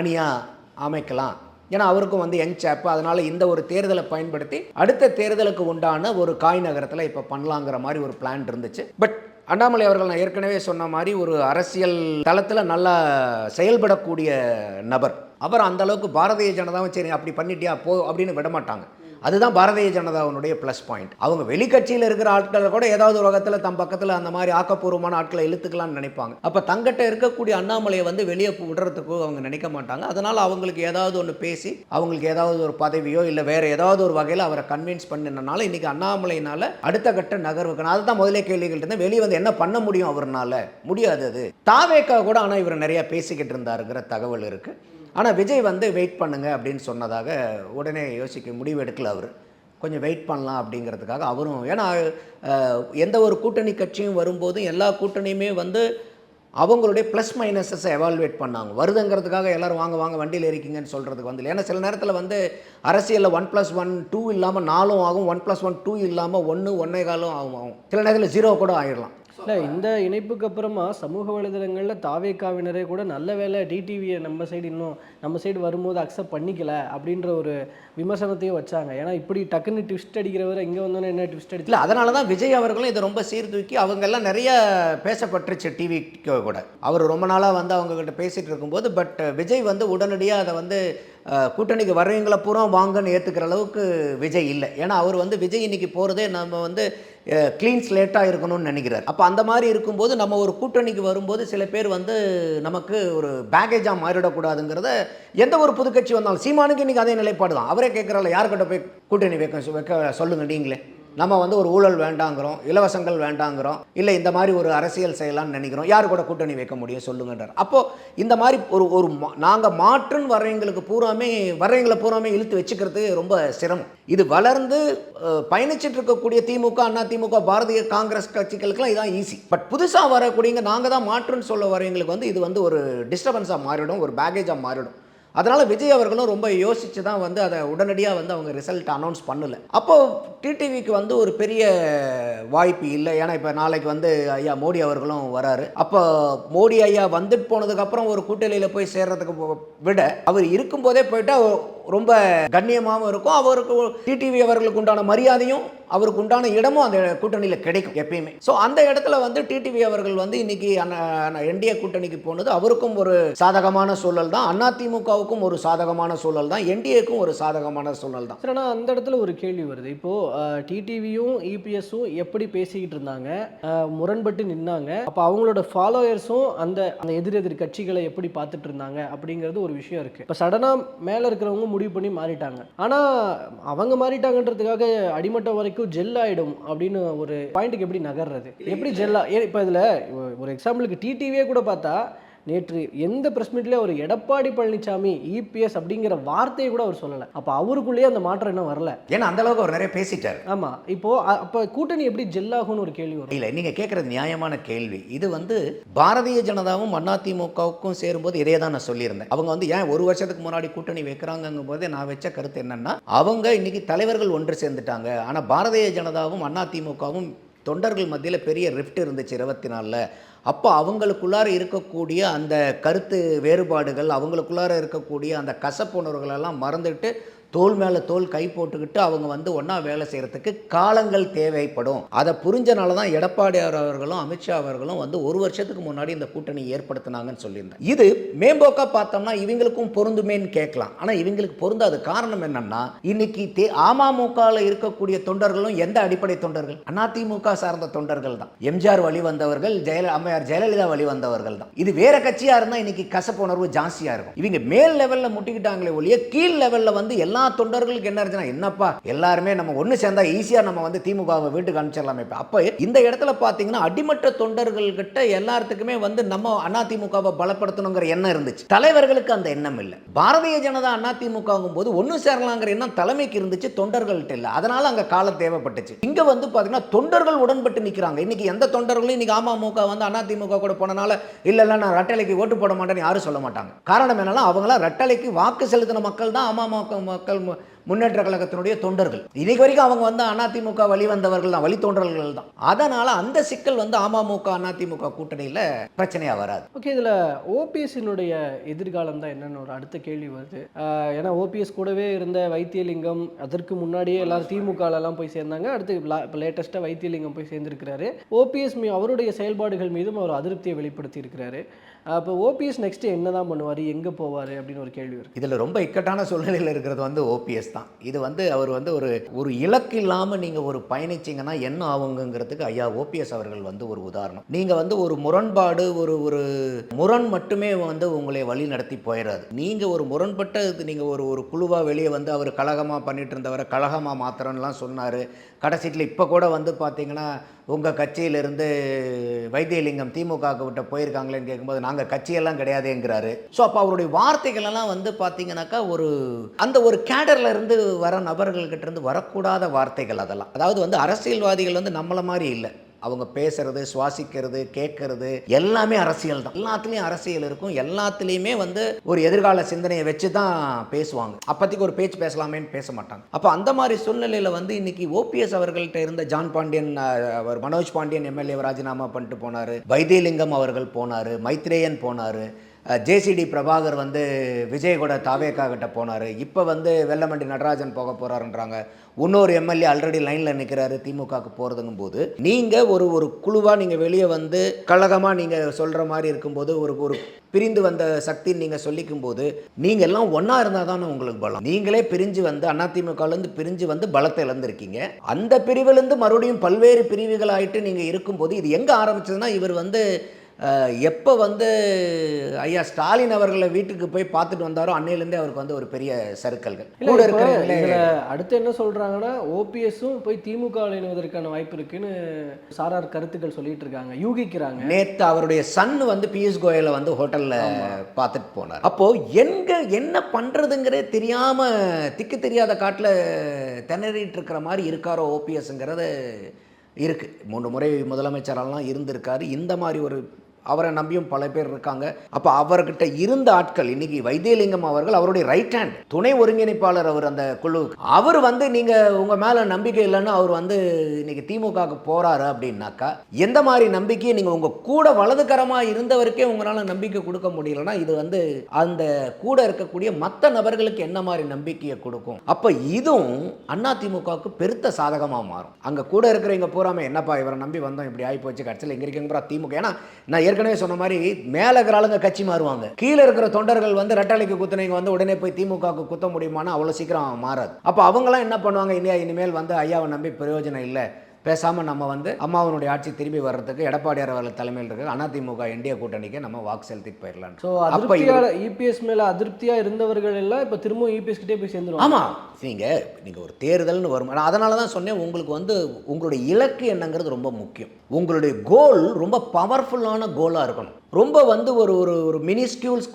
அணியாக அமைக்கலாம், ஏன்னா அவருக்கும் வந்து யங் சேப்பு, அதனால் இந்த ஒரு தேர்தலை பயன்படுத்தி அடுத்த தேர்தலுக்கு உண்டான ஒரு காய் நகரத்தில் இப்போ பண்ணலாங்கிற மாதிரி ஒரு பிளான் இருந்துச்சு. பட் அண்ணாமலை அவர்கள் நான் ஏற்கனவே சொன்ன மாதிரி ஒரு அரசியல் தளத்தில் நல்லா செயல்படக்கூடிய நபர். அவர் அந்த அளவுக்கு பாரதிய ஜனதாவும் சரி அப்படி பண்ணிட்டியா போ அப்படின்னு விட மாட்டாங்க. அதுதான் பாரதிய ஜனதாவுடைய ப்ளஸ் பாயிண்ட். அவங்க வெளிக்கட்சியில் இருக்கிற ஆட்களை கூட ஏதாவது ஒரு வகத்தில் தம் பக்கத்தில் அந்த மாதிரி ஆக்கப்பூர்வமான ஆட்களை இழுத்துக்கலாம்னு நினைப்பாங்க. அப்போ தங்கிட்ட இருக்கக்கூடிய அண்ணாமலையை வந்து வெளியே விடுறதுக்கு அவங்க நினைக்க மாட்டாங்க. அதனால் அவங்களுக்கு ஏதாவது ஒன்று பேசி அவங்களுக்கு ஏதாவது ஒரு பதவியோ இல்லை வேறு ஏதாவது ஒரு வகையில் அவரை கன்வின்ஸ் பண்ணினால இன்றைக்கி அண்ணாமலையினால் அடுத்த கட்ட நகர்வுக்கு அதுதான் முதலே கேள்விகள் இருந்தேன், வெளியே வந்து என்ன பண்ண முடியும் அவர்னால? முடியாது. அது தாவேக்கா கூட ஆனால் இவர் நிறையா பேசிக்கிட்டு இருந்தாருங்கிற தகவல் இருக்குது. ஆனால் விஜய் வந்து வெயிட் பண்ணுங்க அப்படின்னு சொன்னதாக உடனே யோசிக்க முடிவு எடுக்கல. அவர் கொஞ்சம் வெயிட் பண்ணலாம் அப்படிங்கிறதுக்காக அவரும், ஏன்னா எந்த ஒரு கூட்டணி கட்சியும் வரும்போதும் எல்லா கூட்டணியுமே வந்து அவங்களுடைய ப்ளஸ் மைனஸஸை எவால்வேட் பண்ணாங்க. வருதுங்கிறதுக்காக எல்லோரும் வாங்க வாங்க வண்டியில் இருக்கீங்கன்னு சொல்கிறதுக்கு வந்து, ஏன்னா சில நேரத்தில் வந்து அரசியலில் 1+1 2 இல்லாமல் 4 ஆகும், 1+1 2 இல்லாமல் 1 1.25 ஆகும், சில நேரத்தில் 0 கூட ஆயிடலாம். இல்லை, இந்த இணைப்புக்கு அப்புறமா சமூக வலைதளங்களில் தாவேக்காவினரே கூட நல்ல வேலை டிடிவியை நம்ம சைடு வரும்போது அக்செப்ட் பண்ணிக்கல அப்படின்ற ஒரு விமர்சனத்தையும் வச்சாங்க. ஏன்னா இப்படி டக்குன்னு ட்விஸ்ட் அடிக்கிறவரை இங்கே வந்தோன்னே என்ன ட்விஸ்ட் அடிச்சு இல்லை, அதனால தான் விஜய் அவர்களும் இதை ரொம்ப சீர்தூக்கி அவங்கெல்லாம் நிறைய பேசப்பட்டுருச்சு டிவிக்கு கூட. அவர் ரொம்ப நாளாக வந்து அவங்கக்கிட்ட பேசிகிட்டு இருக்கும்போது பட் விஜய் வந்து உடனடியாக அதை வந்து கூட்டணிக்கு வர்றவங்களை பூரா வாங்கன்னு ஏற்றுக்கிற அளவுக்கு விஜய் இல்லை. ஏன்னா அவர் வந்து விஜய் இன்னைக்கு போகிறதே நம்ம வந்து க்ளீன் ஸ்லேட்டாக இருக்கணும்னு நினைக்கிறார். அப்போ அந்த மாதிரி இருக்கும்போது நம்ம ஒரு கூட்டணிக்கு வரும்போது சில பேர் வந்து நமக்கு ஒரு பேகேஜாக மாறிடக்கூடாதுங்கிறத எந்த ஒரு புதுக்கட்சி வந்தாலும், சீமானுக்கு இன்றைக்கி அதே நிலைப்பாடு தான். அவரே கேட்குறாள், யார்கிட்ட போய் கூட்டணி வைக்க சொல்லுங்க நீங்களே, நம்ம வந்து ஒரு ஊழல் வேண்டாங்கிறோம், இலவசங்கள் வேண்டாங்கிறோம், இல்லை இந்த மாதிரி ஒரு அரசியல் செய்யலாம்னு நினைக்கிறோம், யார் கூட கூட்டணி வைக்க முடியும் சொல்லுங்கன்றார். அப்போது இந்த மாதிரி ஒரு நாங்கள் மாற்றுன்னு வர்றவங்களை பூராமே இழுத்து வச்சுக்கிறது ரொம்ப சிரமம். இது வளர்ந்து பயணிச்சுட்டு இருக்கக்கூடிய திமுக, அண்ணா திமுக, பாரதிய காங்கிரஸ் கட்சிகளுக்கெல்லாம் இதான் ஈஸி. பட் புதுசாக வரக்கூடியங்க நாங்கள் தான் மாற்றுன்னு சொல்ல வரவங்களுக்கு வந்து இது வந்து ஒரு டிஸ்டர்பன்ஸாக மாறிடும், ஒரு பேகேஜாக மாறிடும். அதனால் விஜய் அவர்களும் ரொம்ப யோசித்து தான் வந்து அதை உடனடியாக வந்து அவங்க ரிசல்ட் அனௌன்ஸ் பண்ணலை. அப்போது டிடிவிக்கு வந்து ஒரு பெரிய வாய்ப்பு இல்லை. ஏன்னா இப்போ நாளைக்கு வந்து ஐயா மோடி அவர்களும் வராரு. அப்போ மோடி ஐயா வந்துட்டு போனதுக்கப்புறம் ஒரு கூட்டணியில் போய் சேர்றதுக்கு விட அவர் இருக்கும்போதே போயிட்டா ரொம்ப கண்ணியமாகவும் இருக்கும். அவருக்கு டிடிவி அவர்களுக்கு உண்டான மரியாதையும் அவருக்கு உண்டான இடமும் அந்த கூட்டணியில் கிடைக்கும் எப்பயுமே. ஸோ அந்த இடத்துல வந்து டிடிவி அவர்கள் வந்து இன்னைக்கு என்டிஏ கூட்டணிக்கு போனது அவருக்கும் ஒரு சாதகமான சூழல் தான், அதிமுகவுக்கும் ஒரு சாதகமான சூழல் தான், என்டிஏக்கும் ஒரு சாதகமான சூழல் தான். சார், ஆனால் அந்த இடத்துல ஒரு கேள்வி வருது. இப்போது டிடிவியும் இபிஎஸும் எப்படி பேசிக்கிட்டு இருந்தாங்க, முரண்பட்டு நின்னாங்க. அப்போ அவங்களோட ஃபாலோயர்ஸும் அந்த அந்த எதிர் கட்சிகளை எப்படி பார்த்துட்டு இருந்தாங்க அப்படிங்கிறது ஒரு விஷயம் இருக்குது. இப்போ சடனாக மேலே இருக்கிறவங்க முடிவு பண்ணி மாறிட்டாங்க. ஆனால் அவங்க மாறிட்டாங்கன்றதுக்காக அடிமட்டம் வரைக்கும் ஜெல் ஆகிடும் அப்படின்னு ஒரு பாயிண்ட்டுக்கு எப்படி நகர்றது, எப்படி ஜெல்லா? இப்போ இதில் ஒரு எக்ஸாம்பிளுக்கு டிடிவியே கூட பார்த்தா நேற்று எந்த பிரஸ் மீட்லேயே ஒரு எடப்பாடி பழனிசாமி இபிஎஸ் அப்படிங்கிற வார்த்தையை கூட அவர் சொல்லலை. அப்போ அவருக்குள்ளேயே அந்த மாற்றம் இன்னும் வரல. ஏன்னா அந்த அளவுக்கு அவர் நிறைய பேசிட்டார். ஆமாம். இப்போ அப்போ கூட்டணி எப்படி ஜெல்லாகும்னு ஒரு கேள்வி வரும். இல்லை, நீங்கள் கேட்குறது நியாயமான கேள்வி. இது வந்து பாரதிய ஜனதாவும் அதிமுகவுக்கும் சேரும்போது இதே தான் நான் சொல்லியிருந்தேன். அவங்க வந்து ஏன் ஒரு வருஷத்துக்கு முன்னாடி கூட்டணி வைக்கிறாங்கும் போது நான் வச்ச கருத்து என்னன்னா, அவங்க இன்னைக்கு தலைவர்கள் ஒன்று சேர்ந்துட்டாங்க. ஆனால் பாரதிய ஜனதாவும் அதிமுகவும் தொண்டர்கள் மத்தியில் பெரிய ரிஃப்ட் இருந்துச்சு 24. அப்போ அவங்களுக்குள்ளார இருக்கக்கூடிய அந்த கருத்து வேறுபாடுகள், அவங்களுக்குள்ளார இருக்கக்கூடிய அந்த கசப்புணர்வுகளெல்லாம் மறந்துட்டு தோல் மேலே தோல் கை போட்டுக்கிட்டு அவங்க வந்து ஒன்றா வேலை செய்கிறதுக்கு காலங்கள் தேவைப்படும். அதை புரிஞ்சனால தான் எடப்பாடியார் அவர்களும் அமித்ஷா அவர்களும் வந்து ஒரு வருஷத்துக்கு முன்னாடி இந்த கூட்டணி ஏற்படுத்தினாங்கன்னு சொல்லியிருந்தேன். இது மேம்போக்காக பார்த்தோம்னா இவங்களுக்கும் பொருந்துமேன்னு கேட்கலாம். ஆனால் இவங்களுக்கு பொருந்தாது. காரணம் என்னன்னா, இன்னைக்கு அமமுகவில் இருக்கக்கூடிய தொண்டர்களும் எந்த அடிப்படை தொண்டர்கள்? அதிமுக சார்ந்த தொண்டர்கள் தான். எம்ஜிஆர் வழி வந்தவர்கள், அம்மையார் ஜெயலலிதா வழி வந்தவர்கள் தான். இது வேற கட்சியாக இருந்தால் இன்னைக்கு கசப்புணர்வு ஜாஸ்தியாக இருக்கும். இவங்க மேல் லெவலில் முட்டிக்கிட்டாங்களே ஒழிய கீழ் லெவலில் வந்து எல்லா தொண்டர்களுக்கு என்ன இருந்துச்சுன்னா, என்னப்பா எல்லாருமே நம்ம ஒன்று சேர்ந்தா ஈஸியா நம்ம வந்து திமுகவை வீட்டுக்கு அனுப்பிச்சிடலாமே. அப்போ இந்த இடத்துல பார்த்தீங்கன்னா அடிமட்ட தொண்டர்கள் கிட்ட எல்லாத்துக்குமே வந்து நம்ம அதிமுகவை பலப்படுத்தணுங்கிற எண்ணம் இருந்துச்சு. தலைவர்களுக்கு அந்த எண்ணம் இல்லை. பாரதிய ஜனதா அதிமுகங்கும் போது ஒன்று சேரலாங்கிற எண்ணம் தலைமைக்கு இருந்துச்சு, தொண்டர்கள்ட்ட இல்லை. அதனால அங்கே காலம் தேவைப்பட்டுச்சு. இங்க வந்து பார்த்தீங்கன்னா தொண்டர்கள் உடன்பட்டு நிற்கிறாங்க. இன்னைக்கு எந்த தொண்டர்களும் இன்னைக்கு அமமுக வந்து அதிமுக கூட போனனால இல்லை நான் ரெட்டலைக்கு ஓட்டு போட மாட்டேன்னு யாரும் சொல்ல மாட்டாங்க. காரணம் என்னன்னா, அவங்களாம் ரெட்டலைக்கு வாக்கு செலுத்தின மக்கள் தான் அமமுக மக்கள் முன்னேற்ற கழகத்தினுடைய தொண்டர்கள். இன்னைக்கு வரைக்கும் அவங்க வந்து அதிமுக வழி வந்தவர்கள் தான், வழி தோன்றல்கள் தான். அதனால அந்த சிக்கல் வந்து அமமுக அதிமுக கூட்டணியில் பிரச்சனையா வராது. ஓகே, இதில் ஓபிஎஸ்னுடைய எதிர்காலம் தான் என்னன்னு ஒரு அடுத்த கேள்வி வருது. ஏன்னா ஓபிஎஸ் கூடவே இருந்த வைத்தியலிங்கம் அதற்கு முன்னாடியே எல்லாரும் திமுகலாம் போய் சேர்ந்தாங்க. அடுத்து இப்போ லேட்டஸ்ட்டாக வைத்தியலிங்கம் போய் சேர்ந்திருக்கிறாரு. ஓபிஎஸ் அவருடைய செயல்பாடுகள் மீதும் அவர் அதிருப்தியை வெளிப்படுத்தி இருக்கிறாரு. அப்போ ஓபிஎஸ் நெக்ஸ்ட் என்ன தான் பண்ணுவார், எங்கே போவார் அப்படின்னு ஒரு கேள்வி வருது. இதில் ரொம்ப இக்கட்டான சூழ்நிலையில் இருக்கிறது வந்து ஓபிஎஸ் தான். இது வந்து அவர் வந்து ஒரு இலக்கு இல்லாமல் நீங்கள் ஒரு பயணிச்சிங்கன்னா என்ன ஆகுங்கிறதுக்கு ஐயா ஓபிஎஸ் அவர்கள் வந்து ஒரு உதாரணம். நீங்கள் வந்து ஒரு முரண்பாடு ஒரு முரண் மட்டுமே வந்து உங்களை வழி நடத்தி போயிடாது. நீங்கள் ஒரு முரண்பட்ட நீங்கள் ஒரு குழுவாக வெளியே வந்து அவர் கழகமாக பண்ணிட்டு இருந்தவரை கழகமாக மாத்திரம்லாம் சொன்னார். கடைசியில் இப்போ கூட வந்து பார்த்தீங்கன்னா உங்கள் கட்சியிலிருந்து வைத்தியலிங்கம் திமுகவுக்கு விட்ட போயிருக்காங்களேன்னு கேட்கும்போது நாங்கள் கட்சியெல்லாம் கிடையாதுங்கிறாரு. ஸோ அப்போ அவருடைய வார்த்தைகளெல்லாம் வந்து பார்த்தீங்கன்னாக்கா அந்த ஒரு கேடரில் இருந்து வர நபர்கள்கிட்ட இருந்து வரக்கூடாத வார்த்தைகள் அதெல்லாம். அதாவது வந்து அரசியல்வாதிகள் வந்து நம்மளை மாதிரி இல்லை. அவங்க பேசுறது, சுவாசிக்கிறது, கேட்கறது எல்லாமே அரசியல் தான். எல்லாத்துலேயும் அரசியல் இருக்கும். எல்லாத்துலேயுமே வந்து ஒரு எதிர்கால சிந்தனையை வச்சு தான் பேசுவாங்க. அப்போதைக்கு ஒரு பேச்சு பேசலாமேன்னு பேச மாட்டாங்க. அப்போ அந்த மாதிரி சூழ்நிலையில் வந்து இன்னைக்கு ஓபிஎஸ் அவர்கள்ட்ட இருந்த ஜான் பாண்டியன், அவர் மனோஜ் பாண்டியன் எம்எல்ஏ ராஜினாமா பண்ணிட்டு போனார். வைத்தியலிங்கம் அவர்கள் போனார். மைத்ரேயன் போனார். ஜேசிடி பிரபாகர் வந்து விஜயகூட தாவேக்கா கிட்ட போனார். இப்போ வந்து வெல்லமண்டி நடராஜன் போக போகிறாருன்றாங்க. இன்னொரு எம்எல்ஏ ஆல்ரெடி லைனில் நிற்கிறாரு திமுகவுக்கு போகிறதுங்கும் போது நீங்கள் ஒரு குழுவாக நீங்கள் வெளியே வந்து கழகமாக நீங்கள் சொல்கிற மாதிரி இருக்கும்போது ஒரு பிரிந்து வந்த சக்தின்னு நீங்கள் சொல்லிக்கும் போது நீங்கள் எல்லாம் ஒன்றா இருந்தால் தானே உங்களுக்கு பலம். நீங்களே பிரிஞ்சு வந்து அதிமுகலேருந்து பிரிஞ்சு வந்து பலத்தை இழந்திருக்கீங்க. அந்த பிரிவிலேருந்து மறுபடியும் பல்வேறு பிரிவுகள் ஆகிட்டு நீங்கள் இருக்கும்போது இது எங்கே ஆரம்பிச்சதுன்னா, இவர் வந்து எப்போ வந்து ஐயா ஸ்டாலின் அவர்களை வீட்டுக்கு போய் பார்த்துட்டு வந்தாரோ அன்னையிலேருந்தே அவருக்கு வந்து ஒரு பெரிய சறுக்கல்கள் கூட இருக்கிற. அடுத்து என்ன சொல்கிறாங்கன்னா, ஓபிஎஸும் போய் திமுக இணைவதற்கான வாய்ப்பு இருக்குன்னு சாரார் கருத்துக்கள் சொல்லிட்டு இருக்காங்க, யூகிக்கிறாங்க. நேற்று அவருடைய சன் வந்து பியூஷ் கோயலை வந்து ஹோட்டலில் பார்த்துட்டு போனார். அப்போது என்ன பண்ணுறதுங்கிறே தெரியாமல் திக்கு தெரியாத காட்டில் திணறிட்டு இருக்கிற மாதிரி இருக்காரோ ஓபிஎஸ்ங்கிறது இருக்குது. 3 முறை முதலமைச்சரெல்லாம் இருந்திருக்காரு. இந்த மாதிரி ஒரு அவரை நம்பியும் பல பேர் இருக்காங்க. அப்போ அவர்கிட்ட இருந்த ஆட்கள் இன்னைக்கு வைத்தியலிங்கம் அவர்கள் அவருடைய ரைட் ஹேண்ட் துணை ஒருங்கிணைப்பாளர், அவர் அந்த குழு, அவர் வந்து நீங்கள் உங்கள் மேலே நம்பிக்கை இல்லைன்னு அவர் வந்து இன்னைக்கு திமுகவுக்கு போகிறாரு அப்படின்னாக்கா எந்த மாதிரி நம்பிக்கையை நீங்கள் உங்கள் கூட வலதுகரமாக இருந்தவருக்கே உங்களால் நம்பிக்கை கொடுக்க முடியலன்னா இது வந்து அந்த கூட இருக்கக்கூடிய மற்ற நபர்களுக்கு என்ன மாதிரி நம்பிக்கையை கொடுக்கும்? அப்போ இதுவும் அதிமுகவுக்கு பெருத்த சாதகமாக மாறும். அங்கே கூட இருக்கிறவங்க பூராமே என்னப்பா இவரை நம்பி வந்தோம், இப்படி ஆகி போச்சு, கட்சியில் இங்கே இருக்கீங்க திமுக. ஏன்னா நான் ஏற்கனவே சொன்ன மாதிரி மேலே இருக்கிற ஆளுங்க கட்சி மாறுவாங்க, கீழே இருக்கிற தொண்டர்கள் வந்து ரெட்டலைக்கு குத்துனவங்க வந்து உடனே போய் திமுகவுக்கு குத்த முடியுமானா அவ்வளோ சீக்கிரம் மாறாது. அப்போ அவங்களாம் என்ன பண்ணுவாங்க, இனிமேல் வந்து ஐயாவை நம்பி பிரயோஜனம் இல்லை, பேசாமல் நம்ம வந்து அம்மாவனுடைய ஆட்சி திரும்பி வர்றதுக்கு எடப்பாடியார் அவர்கள் தலைமையில் இருக்கிற அதிமுக என்டிஏ கூட்டணிக்கு நம்ம வாக்கு செலுத்திட்டு போயிடலாம். ஸோ அதிருப்தியாக இபிஎஸ் மேலே அதிருப்தியாக இருந்தவர்கள் எல்லாம் இப்போ திரும்பவும் இபிஎஸ் கிட்டே போய் சேர்ந்துருவாங்க. ஆமாம், நீங்கள் ஒரு தேர்தல்னு வரும். அதனால தான் சொன்னேன், உங்களுக்கு வந்து உங்களுடைய இலக்கு என்னங்கிறது ரொம்ப முக்கியம். உங்களுடைய கோல் ரொம்ப பவர்ஃபுல்லான கோலாக இருக்கணும். ரொம்ப வந்து ஒரு ஒரு ஒரு மினிஸ்கியூல்ஸ்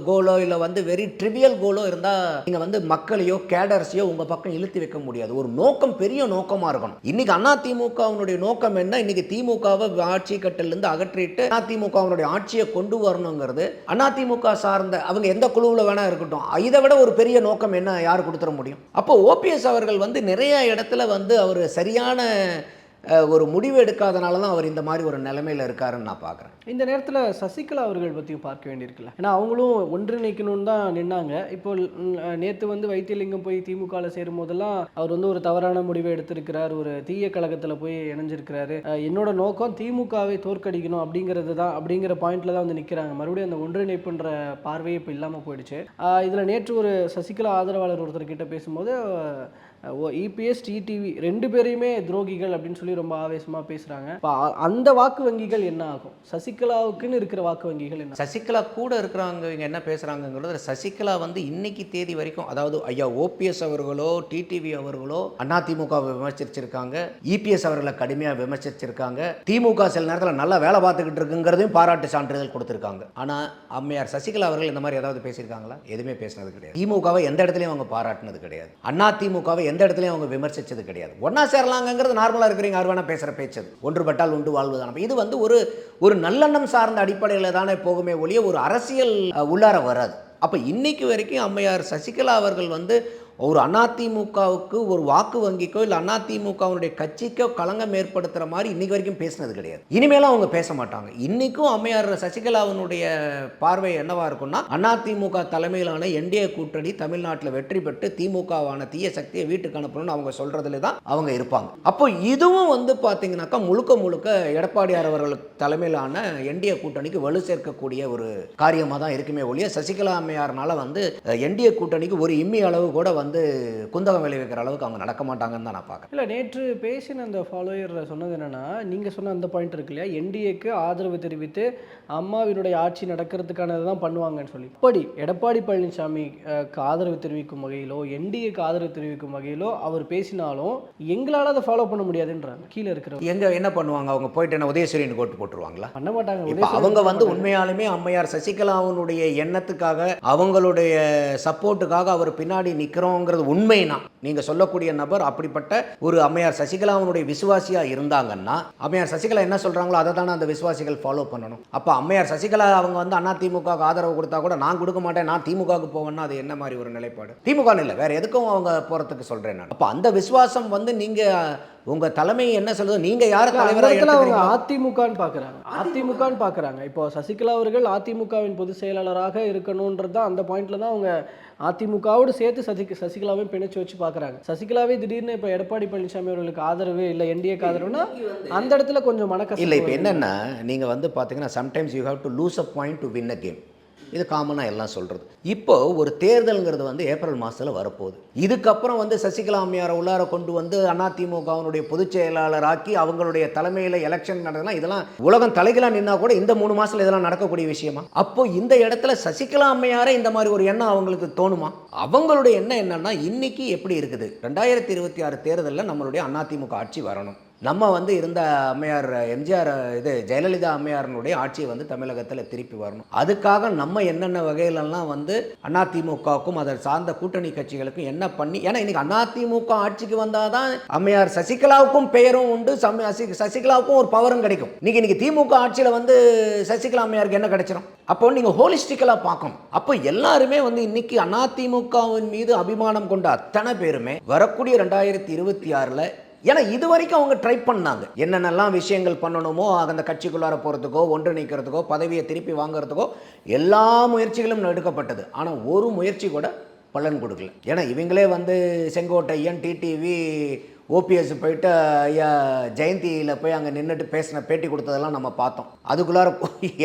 கோலோ இல்லை வந்து வெரி ட்ரிவியல் கோலோ இருந்தால் நீங்கள் வந்து மக்களையோ கேடர்ஸையோ உங்கள் பக்கம் இழுத்து வைக்க முடியாது. ஒரு நோக்கம் பெரிய நோக்கமாக இருக்கணும். இன்னைக்கு அதிமுகவினுடைய நோக்கம் என்ன, இன்னைக்கு திமுகவை ஆட்சி கட்டிலிருந்து அகற்றிட்டு அதிமுகவினுடைய ஆட்சியை கொண்டு வரணுங்கிறது அதிமுக சார்ந்த அவங்க எந்த குழுவில் வேணா இருக்கட்டும், இதை விட ஒரு பெரிய நோக்கம் என்ன யார் கொடுத்துட முடியும்? அப்போ ஓபிஎஸ் அவர்கள் வந்து நிறைய இடத்துல வந்து அவர் சரியான ஒரு முடிவு எடுக்காதனால தான் அவர் இந்த மாதிரி ஒரு நிலைமையில் இருக்காருன்னு நான் பார்க்குறேன். இந்த நேரத்தில் சசிகலா அவர்கள் பற்றியும் பார்க்க வேண்டியிருக்குல்ல. ஏன்னா அவங்களும் ஒன்றிணைக்கணும்னு தான் நின்னாங்க. இப்போ நேற்று வந்து வைத்தியலிங்கம் போய் திமுகவில் சேரும் போதெல்லாம் அவர் வந்து ஒரு தவறான முடிவை எடுத்திருக்கிறார், ஒரு தீய கழகத்தில் போய் இணைஞ்சிருக்கிறாரு, என்னோட நோக்கம் திமுகவை தோற்கடிக்கணும் அப்படிங்கிறது தான் அப்படிங்கிற பாயிண்ட்ல தான் வந்து நிற்கிறாங்க. மறுபடியும் அந்த ஒன்றிணைப்புன்ற பார்வையே இப்போ இல்லாமல் போயிடுச்சு. இதில் நேற்று ஒரு சசிகலா ஆதரவாளர் ஒருத்தர்கிட்ட பேசும்போது இபிஎஸ் டிடிவி ரெண்டு பேரையுமே துரோகிகள் அப்படின்னு சொல்லி ரொம்ப ஆவேசமாக பேசுகிறாங்க. அந்த வாக்கு வங்கிகள் என்ன ஆகும்? சசிகலாவுக்குன்னு இருக்கிற வாக்கு வங்கிகள் என்ன? சசிகலா கூட இருக்கிறவங்க இங்கே என்ன பேசுகிறாங்கிறது, சசிகலா வந்து இன்னைக்கு தேதி வரைக்கும், அதாவது ஐயா ஓபிஎஸ் அவர்களோ டிடிவி அவர்களோ அதிமுகவை விமர்சிச்சிருக்காங்க, இபிஎஸ் அவர்களை கடுமையாக விமர்சிச்சிருக்காங்க, திமுக சில நேரத்தில் நல்லா வேலை பார்த்துக்கிட்டு இருக்குங்கிறதையும் பாராட்டு சான்றிதழ் கொடுத்துருக்காங்க. ஆனால் அம்மையார் சசிகலா அவர்கள் இந்த மாதிரி ஏதாவது பேசியிருக்காங்களா? எதுவுமே பேசினது கிடையாது. திமுகவை எந்த இடத்துலையும் அவங்க பாராட்டினது கிடையாது. அதிமுகவை எந்த இடத்துலையும் அவங்க விமர்சிச்சது கிடையாது. ஒன்னா சேரலாங்கிறது நார்மலாக இருக்கிறீங்க அருவானா பேசுகிற பேச்சு, ஒன்றுபட்டால் உண்டு வாழ்வுதான். இது வந்து ஒரு நல்லெண்ணம் சார்ந்த அடிப்படையில் தானே போகுமே ஒழிய ஒரு அரசியல் உள்ளார வராது. அப்போ இன்னைக்கு வரைக்கும் அம்மையார் சசிகலா அவர்கள் வந்து ஒரு அதிமுகவுக்கு ஒரு வாக்கு வங்கிக்கோ இல்லை அதிமுகவுடைய கட்சிக்கோ களங்கம் ஏற்படுத்துகிற மாதிரி இன்னைக்கு வரைக்கும் பேசினது கிடையாது. இனிமேலும் அவங்க பேச மாட்டாங்க. இன்னைக்கும் அம்மையார் சசிகலாவினுடைய பார்வை என்னவா இருக்கும்னா, அதிமுக தலைமையிலான என்டிஏ கூட்டணி தமிழ்நாட்டில் வெற்றி பெற்று திமுகவான தீய சக்தியை வீட்டுக்கு அனுப்பணும்னு அவங்க சொல்றதுல தான் அவங்க இருப்பாங்க. அப்போ இதுவும் வந்து பார்த்தீங்கன்னாக்கா முழுக்க எடப்பாடியார் அவர்கள் தலைமையிலான என்டிஏ கூட்டணிக்கு வலு சேர்க்கக்கூடிய ஒரு காரியமாக தான் இருக்குமே ஒழிய சசிகலா அம்மையார்னால வந்து என்டிஏ கூட்டணிக்கு ஒரு இம்மி அளவு கூட வந்து குந்தகம் விளைவிக்கிற அளவுக்கு அவங்க நடக்க மாட்டாங்கன்னு தான் நான் பார்க்குறேன். இல்லை, நேற்று பேசின அந்த ஃபாலோயர் சொன்னது என்னன்னா, நீங்கள் சொன்ன அந்த பாயிண்ட் இருக்கு இல்லையா, என்டிஏக்கு ஆதரவு தெரிவித்து அம்மாவினுடைய ஆட்சி நடக்கிறதுக்கானது தான் பண்ணுவாங்கன்னு சொல்லி, இப்படி எடப்பாடி பழனிசாமி ஆதரவு தெரிவிக்கும் வகையிலோ என்டிஏக்கு ஆதரவு தெரிவிக்கும் வகையிலோ அவர் பேசினாலும் எங்களால் அதை ஃபாலோ பண்ண முடியாதுன்றாங்க. கீழே இருக்கிற என்ன பண்ணுவாங்க, அவங்க போயிட்டு என்ன உதயசூரியன் கோட்டு போட்டுருவாங்களா? பண்ண மாட்டாங்க. அவங்க வந்து உண்மையாலுமே அம்மையார் சசிகலாவுடைய எண்ணத்துக்காக அவங்களுடைய சப்போர்ட்டுக்காக அவர் பின்னாடி நிற்கிறோம் உண்மைனா, நீங்க சொல்லக்கூடிய நபர் அப்படிப்பட்ட ஒரு அம்மையார் சசிகலாவுடைய விசுவாசியா இருந்தாங்கன்னா அம்மையார் சசிகலா என்ன சொல்றாங்களோ அதை தானே அந்த விசுவாசிகள் ஃபாலோ பண்ணணும். அப்ப அம்மையார் சசிகலா அவங்க வந்து அதிமுக ஆதரவு கொடுத்தா கூட நான் கொடுக்க மாட்டேன், நான் திமுகவுக்கு போவேன்னா அது என்ன மாதிரி ஒரு நிலைப்பாடு? திமுக இல்லை, வேற எதுக்கும் அவங்க போறதுக்கு சொல்றேன் நான். அப்ப அந்த விசுவாசம் வந்து நீங்க உங்க தலைமை என்ன சொல்லுது, நீங்க யார தலைவராக அதிமுகன்னு பாக்குறாங்க. இப்போ சசிகலா அவர்கள் அதிமுகவின் பொதுச் செயலாளராக இருக்கணும்ன்றது தான் அந்த பாயிண்ட்ல தான் அவங்க அதிமுகவோடு சேர்த்து சசிகலாவையும் பிணைச்சு வச்சு பார்க்குறாங்க. சசிகலாவே திடீர்னு இப்போ எடப்பாடி பழனிசாமி அவர்களுக்கு ஆதரவு இல்லை என்டிஏக்கு ஆதரவுனா அந்த இடத்துல கொஞ்சம் மனக்கஷ்டம் இல்லை. இப்போ என்னென்னா நீங்கள் வந்து பார்த்தீங்கன்னா sometimes you have to lose a point to win a game. இது காமனாக எல்லாம் சொல்கிறது. இப்போ ஒரு தேர்தலுங்கிறது வந்து ஏப்ரல் மாதத்தில் வரப்போகுது. இதுக்கப்புறம் வந்து சசிகலா அம்மையாரை உள்ளார கொண்டு வந்து அதிமுகவினுடைய பொதுச் செயலாளராக்கி அவங்களுடைய தலைமையில் எலெக்ஷன் நடந்ததுன்னா இதெல்லாம் உலகம் தலைகளாக நின்னா கூட இந்த 3 மாதத்தில் இதெல்லாம் நடக்கக்கூடிய விஷயமா? அப்போ இந்த இடத்துல சசிகலா அம்மையாரே இந்த மாதிரி ஒரு எண்ணம் அவங்களுக்கு தோணுமா? அவங்களுடைய எண்ணம் என்னன்னா, இன்னைக்கு எப்படி இருக்குது, 2026 தேர்தலில் நம்மளுடைய அதிமுக ஆட்சி வரணும், நம்ம வந்து இருந்த அம்மையார் எம்ஜிஆர் இது ஜெயலலிதா அம்மையாரனுடைய ஆட்சியை வந்து தமிழகத்தில் திருப்பி வரணும். அதுக்காக நம்ம என்னென்ன வகையிலெல்லாம் வந்து அதிமுகவுக்கும் அதை சார்ந்த கூட்டணி கட்சிகளுக்கும் என்ன பண்ணி, ஏன்னா இன்னைக்கு அதிமுக ஆட்சிக்கு வந்தால் தான் அம்மையார் சசிகலாவுக்கும் பெயரும் உண்டு, சசிகலாவுக்கும் ஒரு பவரும் கிடைக்கும். இன்னைக்கு திமுக ஆட்சியில் வந்து சசிகலா அம்மையாருக்கு என்ன கிடைச்சிடும்? அப்போ நீங்கள் ஹோலிஸ்டிக்கலாக பார்க்கணும். அப்போ எல்லாருமே வந்து இன்னைக்கு அதிமுகவின் மீது அபிமானம் கொண்ட அத்தனை பேருமே வரக்கூடிய 2026 ஏன்னா இது வரைக்கும் அவங்க ட்ரை பண்ணாங்க, என்னென்னலாம் விஷயங்கள் பண்ணணுமோ அந்த கட்சிக்குள்ளார போகிறதுக்கோ ஒன்றிணைக்கிறதுக்கோ பதவியை திருப்பி வாங்குறதுக்கோ எல்லா முயற்சிகளும் எடுக்கப்பட்டது. ஆனால் ஒரு முயற்சி கூட பலன் கொடுக்கல. ஏன்னா இவங்களே வந்து செங்கோட்டையன் டிடிவி ஓபிஎஸ் போயிட்டு ஐயா ஜெயந்தியில் போய் அங்கே நின்றுட்டு பேசின பேட்டி கொடுத்ததெல்லாம் நம்ம பார்த்தோம். அதுக்குள்ளார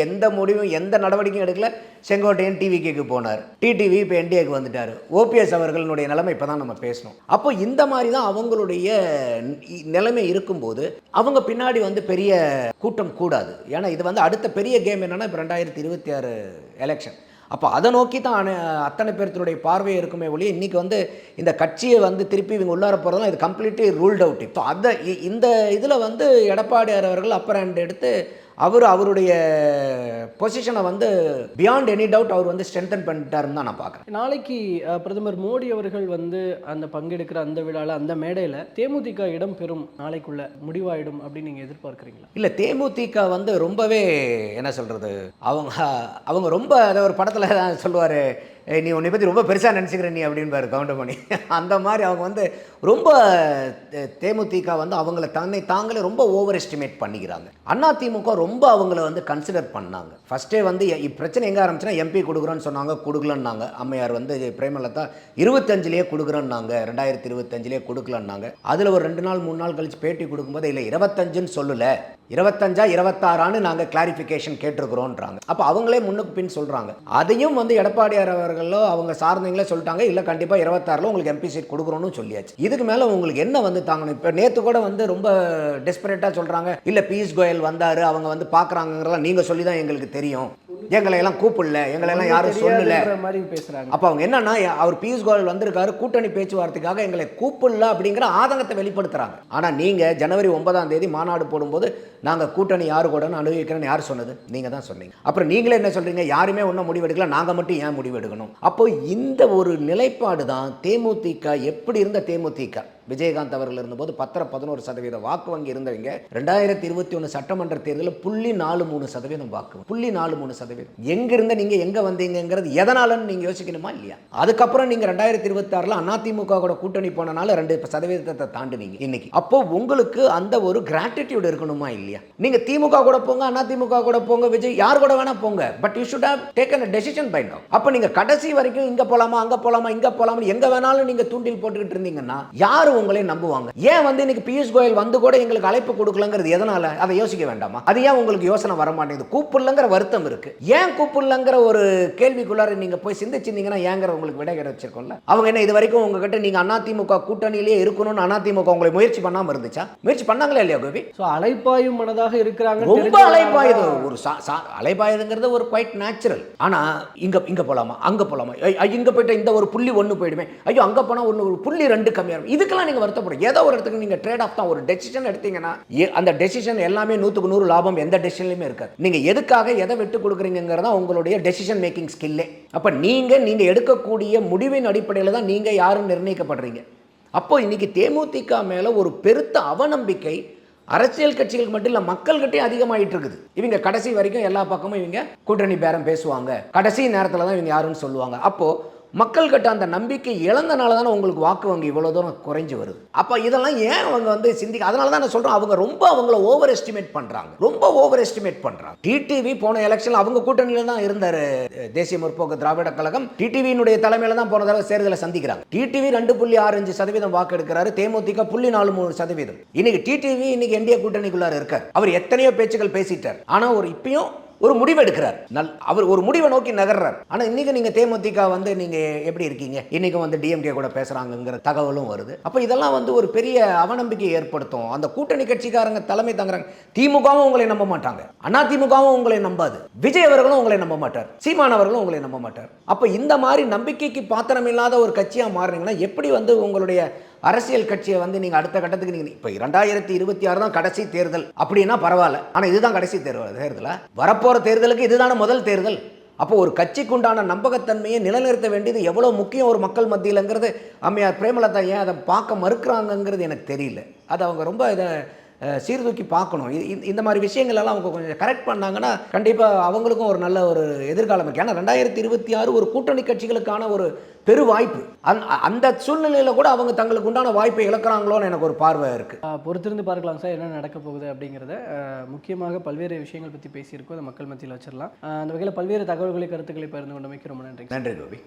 எந்த முடிவும் எந்த நடவடிக்கையும் எடுக்கல. செங்கோட்டையன் டிவிக்கு போனார், டிடிவி இப்போ என்டிஏக்கு வந்துட்டார். ஓபிஎஸ் அவர்களுடைய நிலைமை இப்போ தான் நம்ம பேசணும். அப்போ இந்த மாதிரி தான் அவங்களுடைய நிலைமை இருக்கும்போது அவங்க பின்னாடி வந்து பெரிய கூட்டம் கூடாது. ஏன்னா இது வந்து அடுத்த பெரிய கேம் என்னென்னா இப்போ 2026 எலெக்ஷன். அப்போ அதை நோக்கி தான் அத்தனை பேர்த்தினுடைய பார்வை இருக்குமே ஒழிய இன்றைக்கி வந்து இந்த கட்சியை வந்து திருப்பி இவங்க உள்ளார போகிறதுலாம் இது கம்ப்ளீட்லி ரூல்ட் அவுட். இப்போ அதை இந்த இதில் வந்து எடப்பாடியார் அவர்கள் அப்பர் ஹேண்ட் எடுத்து அவருடைய பொசிஷனை வந்து பியாண்ட் எனி டவுட் அவர் வந்து ஸ்ட்ரென்தன் பண்ணிட்டாருன்னு தான் நான் பார்க்குறேன். நாளைக்கு பிரதமர் மோடி அவர்கள் வந்து அந்த பங்கெடுக்கிற அந்த விழாவில் அந்த மேடையில் தேமுதிக இடம் பெறும் நாளைக்குள்ள முடிவாயிடும் அப்படின்னு நீங்கள் எதிர்பார்க்குறீங்களா? இல்லை, தேமுதிக வந்து ரொம்பவே என்ன சொல்கிறது, அவங்க ரொம்ப அதை ஒரு படத்தில் தான் சொல்லுவார், நீ உன்னை பற்றி ரொம்ப பெருசாக நினச்சிக்கிற நீ அப்படின்பாரு கவுண்டமணி. அந்த மாதிரி அவங்க வந்து ரொம்ப தேமுதிக வந்து அவங்கள தாங்களே ரொம்ப ஓவர் எஸ்டிமேட் பண்ணிக்கிறாங்க. அதிமுக ரொம்ப அவங்கள வந்து கன்சிடர் பண்ணாங்க. ஃபஸ்ட்டே வந்து பிரச்சனை எங்கே ஆரம்பிச்சுன்னா எம்பி கொடுக்குறோன்னு சொன்னாங்க, கொடுக்கலன்னாங்க. அம்மையார் வந்து பிரேமலதா 25லேயே கொடுக்குறோன்னாங்க, 2025லேயே கொடுக்கலன்னாங்க. அதில் ஒரு 2 நாள் 3 நாள் கழிச்சு பேட்டி கொடுக்கும்போது இல்லை 25ன்னு சொல்லலை, 25 26 நாங்கள் கிளாரிஃபிகேஷன் கேட்டிருக்கிறோன்றாங்க. அப்போ அவங்களே முன்னுக்கு பின் சொல்கிறாங்க. அதையும் வந்து எடப்பாடியார் அவர்களோ அவங்க சார்ந்தவங்களே சொல்லிட்டாங்க, இல்லை கண்டிப்பாக 26 உங்களுக்கு எம்பி சீட் கொடுக்குறோன்னு சொல்லியாச்சு. இதுக்கு மேலே உங்களுக்கு என்ன வந்து தாங்கணும்? இப்போ நேற்று கூட வந்து ரொம்ப டெஸ்பரேட்டாக சொல்கிறாங்க, இல்லை பியூஷ் கோயல் வந்தார், அவங்க வந்து பார்க்குறாங்கிறதெல்லாம் நீங்கள் சொல்லி தான் எங்களுக்கு தெரியும், எங்களை எல்லாம் கூப்பிடல, எங்களை எல்லாம் யாரும் சொல்லல மாதிரி பேசுகிறாங்க. அப்போ அவங்க என்னன்னா, அவர் பியூஷ் கோயல் வந்திருக்காரு கூட்டணி பேச்சுவார்த்தைக்காக, எங்களை கூப்பிடல அப்படிங்கிற ஆதங்கத்தை வெளிப்படுத்துகிறாங்க. ஆனால் நீங்கள் ஜனவரி 9ஆம் தேதி மாநாடு போடும்போது நாங்கள் கூட்டணி யாரு கூட அனுபவிக்கிறேன்னு யார் சொன்னது? நீங்கள் தான் சொன்னீங்க. அப்புறம் நீங்களே என்ன சொல்கிறீங்க, யாருமே ஒன்றும் முடிவெடுக்கல, நாங்கள் மட்டும் ஏன் முடிவெடுக்கணும்? அப்போ இந்த ஒரு நிலைப்பாடு தான் தேமுதிக. எப்படி இருந்த தேமுதிக விஜயகாந்த் அவர்கள் இருந்தபோது 10-11% வாக்கு வங்கி இருந்தவங்க 2021 சட்டமன்ற தேர்தலில் 0.43% வாக்கு, 0.43%. எங்கிருந்த நீங்க எங்க வந்தீங்கிறது எதனாலன்னு நீங்க யோசிக்கணுமா இல்லையா? அதுக்கப்புறம் நீங்க 2026 அதிமுக கூட கூட்டணி போனனால 2% தாண்டினீங்க இன்னைக்கு. அப்போ உங்களுக்கு அந்த ஒரு கிராட்டிடியூட் இருக்கணுமா இல்லையா? நீங்க திமுக கூட போங்க, அதிமுக கூட போங்க, விஜய் யார் கூட வேணா போங்க, but you should have taken a decision by now. அப்ப நீங்க கடைசி வரைக்கும் இங்க போலாமா அங்க போலாமா இங்க போலாமா எங்க வேணாலும் நீங்க தூண்டில் போட்டுக்கிட்டு இருந்தீங்கன்னா யாரு உங்களே நம்புவாங்க? ஏன் வந்து இன்னைக்கு பியூஷ் கோயல் வந்து கூட எங்களுக்கு அழைப்பு கொடுக்கலங்கிறது எதனால? அதை யோசிக்க வேண்டாமா? அது ஏன் உங்களுக்கு யோசனை வர மாட்டேங்குது? கூப்பிடலங்கிற வருத்தம் இருக்கு, ஏன் கூப்பிடலங்கிற ஒரு கேள்விக்குள்ளார நீங்க போய் சிந்திச்சிருந்தீங்கன்னா ஏங்கிற உங்களுக்கு விடை கிடைச்சிருக்கும்ல. அவங்க என்ன இது வரைக்கும் உங்ககிட்ட நீங்க அதிமுக கூட்டணியிலேயே இருக்கணும்னு அதிமுக உங்களை முயற்சி பண்ணாம இருந்துச்சா? முயற்சி பண்ணாங்களா இல்லையா கோபி? அலைப்பாயும் மனதாக இருக்கிறாங்க. ரொம்ப அலைப்பாயுது, ஒரு அலைப்பாயுதுங்கிறது ஒரு குவைட் நேச்சுரல். ஆனா இங்க போலாமா அங்க போலாமா, இங்க போயிட்டு இந்த ஒரு புள்ளி 1 போயிடுமே, ஐயோ அங்க போனா ஒரு புள்ளி 2 கம்மியா, இதுக்கெல்லாம் நீங்க வருத்தப்படும். ஏதோ ஒரு இடத்துக்கு நீங்க ட்ரேட் ஆஃப் தான். ஒரு டெசிஷன் எடுத்தீங்கன்னா அந்த டெசிஷன் எல்லாமே 100க்கு 100 லாபம் எந்த டெசிஷன்லயுமே இருக்காது. நீங்க எதுக்காக எதை விட்டு கொடுக்குறீங்கிறதா உங்களுடைய டெசிஷன் மேக்கிங் ஸ்கில்லே. அப்ப நீங்க எடுக்கக்கூடிய முடிவின் அடிப்படையில் தான் நீங்க யாரும் நிர்ணயிக்கப்படுறீங்க. அப்போ இன்னைக்கு தேமுதிக மேல ஒரு பெருத்த அவநம்பிக்கை அரசியல் கட்சிகளுக்கு மட்டும் இல்ல மக்கள்கிட்டயும் அதிகமாயிட்டு இருக்குது. இவங்க கடைசி வரைக்கும் எல்லா பக்கமும் இவங்க கூட்டணி பேரம் பேசுவாங்க, கடைசி நேரத்தில் தான் இவங்க யாருன்னு சொல்லுவாங்க. அப்போ மக்கள் கிட்ட அந்த நம்பிக்கை இழந்தனால தானே உங்களுக்கு வாக்கு வங்கி இவ்வளோ தூரம் குறைஞ்சி வருது. அப்போ இதெல்லாம் ஏன் அவங்க வந்து சிந்திக்க, அதனால தான் நான் சொல்கிறேன், அவங்க ரொம்ப அவங்கள ஓவர் எஸ்டிமேட் பண்ணுறாங்க, ரொம்ப ஓவர் எஸ்டிமேட் பண்ணுறாங்க. டிடிவி போன எலெக்ஷனில் அவங்க கூட்டணியில் தான் இருந்தார், தேசிய முற்போக்கு திராவிட கழகம் டிடிவியினுடைய தலைமையில் தான் போன தடவை தேர்தலை சந்திக்கிறாங்க. டிடிவி 2.65% வாக்கு எடுக்கிறாரு, தேமுதிக 0.43%. இன்னைக்கு டிடிவி இன்னைக்கு என்டிஏ கூட்டணிக்குள்ளார இருக்கார். அவர் எத்தனையோ பேச்சுக்கள் பேசிட்டார், ஆனால் ஒரு இப்பயும் ஒரு முடிவு எடுக்கிறார், அவர் ஒரு முடிவை நோக்கி நகர்றார். ஆனா இன்னைக்கு நீங்க தேமுதிக வந்து நீங்க எப்படி இருக்கீங்க, இன்னைக்கு வந்து டிஎம்கே கூட பேசுறாங்கிற தகவலும் வருது. அப்ப இதெல்லாம் வந்து ஒரு பெரிய அவநம்பிக்கை ஏற்படுத்தும். அந்த கூட்டணி கட்சிக்காரங்க தலைமை தாங்குறாங்க. திமுகவும் உங்களை நம்ப மாட்டாங்க, அதிமுகவும் உங்களை நம்பாது, விஜய் அவர்களும் உங்களை நம்ப மாட்டார், சீமான் அவர்களும் உங்களை நம்ப மாட்டார். அப்ப இந்த மாதிரி நம்பிக்கைக்கு பாத்திரம் இல்லாத ஒரு கட்சியா மாறுறீங்கன்னா எப்படி வந்து உங்களுடைய அரசியல் கட்சியை வந்து நீங்கள் அடுத்த கட்டத்துக்கு நீங்கள் இப்போ 2026 தான் கடைசி தேர்தல் அப்படின்னா பரவாயில்ல, ஆனால் இதுதான் கடைசி தேர்தலா? வரப்போகிற தேர்தலுக்கு இதுதானே முதல் தேர்தல். அப்போ ஒரு கட்சிக்கு உண்டான நம்பகத்தன்மையை நிலைநிறுத்த வேண்டியது எவ்வளோ முக்கியம் ஒரு மக்கள் மத்தியிலங்கிறது அம்மையார் பிரேமலதா ஏன் அதை பார்க்க மறுக்கிறாங்கங்கிறது எனக்கு தெரியல. அது அவங்க ரொம்ப இதை சீர்தூக்கி பார்க்கணும். இந்த மாதிரி விஷயங்கள் எல்லாம் அவங்க கொஞ்சம் கரெக்ட் பண்ணாங்கன்னா கண்டிப்பாக அவங்களுக்கும் ஒரு நல்ல ஒரு எதிர்காலம் இருக்குது. ஏன்னா 2026 ஒரு கூட்டணி கட்சிகளுக்கான ஒரு பெரு வாய்ப்பு. அந்த சூழ்நிலையில் கூட அவங்க தங்களுக்கு உண்டான வாய்ப்பை இழக்கிறாங்களோன்னு எனக்கு ஒரு பார்வை இருக்குது. பொறுத்திருந்து பார்க்கலாம் சார் என்ன நடக்க போகுது அப்படிங்கிறத. முக்கியமாக பல்வேறு விஷயங்கள் பற்றி பேசியிருக்கோம், அதை மக்கள் மத்தியில் வச்சிடலாம். அந்த வகையில் பல்வேறு தகவல்களை கருத்துக்களை பகிர்ந்து கொண்டமைக்கு ரொம்ப நன்றி. நன்றி கோபி.